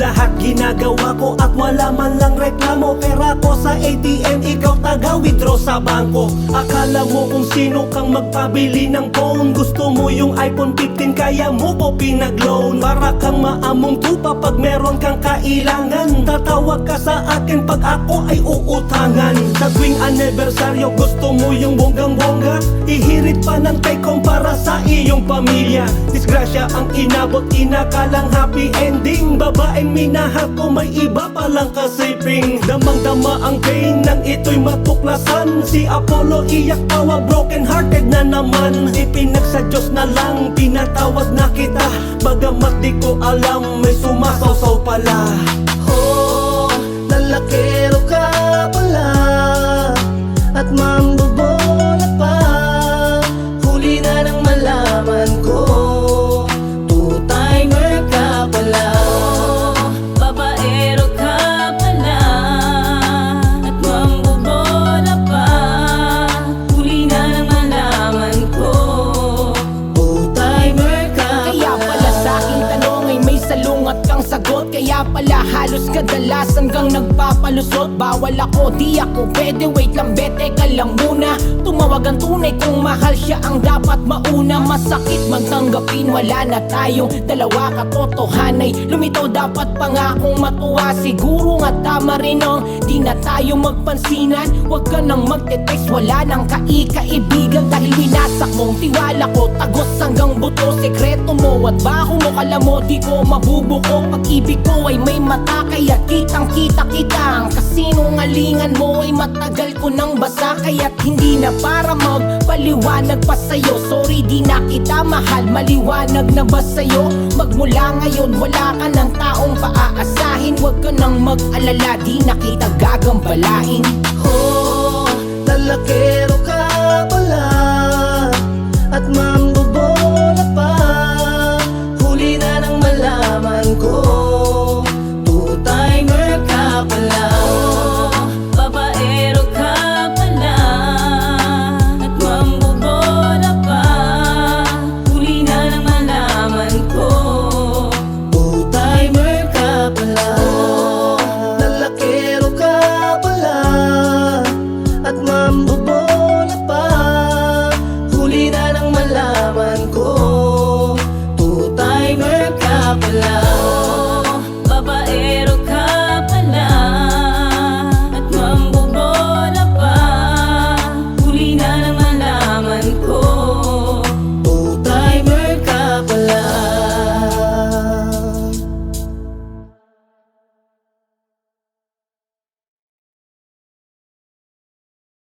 Lahat ginagawa ko at wala man lang reklamo. Pera ko sa ATM, ikaw taga-withdraw sa bangko. Akala mo kung sino kang magpabili ng phone. Gusto mo yung iPhone 15, kaya mo ko pinag-loan. Para kang maamong tupa pag meron kang kailangan. Tatawag ka sa akin pag ako ay uutangan. Sa tuwing anibersaryo, gusto mo yung bonggang-bongga. Ihirit pa ng take-home para sa iyong pamilya. Disgrasya ang inabot, inakalang happy ending. Babaeng minahal ko, may iba palang kasiping. Damang-dama ang pain nang ito'y matuklasan. Si Apollo iyak tawa, broken hearted na naman. Ipinag sa Diyos na lang, pinatawad na kita. Bagamat di ko alam, may sumasawsaw pala. Oh, lalakero ka pala at mambobola pa. Huli na nang malaman ko, two-timer ka pala. Babaero ka pala at mambobola pa. Huli na nang malaman ko, Two-timer ka Kaya pala sa aking tanong ay may salungat kang sagot. Kaya pala halos kadalasan kang nagpapalusot. Bawal ako, di ako pwede, wait lang be, teka lang muna. Tumawag ang tunay kung mahal siya ang dapat mauna. Masakit man tanggapin, wala na tayong dalawa. Katotohanay, lumitaw dapat pangakong matuwa. Siguro nga tama rin ang di na tayo magpansinan. Huwag ka nang magte-text, wala nang kaibigan. Dahil winasak mong tiwala ko, tagos hanggang buto. Sekreto mo at baho mo, kala mo di ko mabubuko. Pag-ibig ko ay may mata, kaya kitang kita kita. Ang kasinungalingan mo ay matagal ko nang basa. Kaya't hindi na para magpaliwanag pa sa'yo. Sorry di na kita mahal, maliwanag na ba sa'yo? Magmula ngayon wala ka ng taong paaasahin. Huwag ka nang mag-alala, di na kita gagambalain. Oh, lalakero ka pala at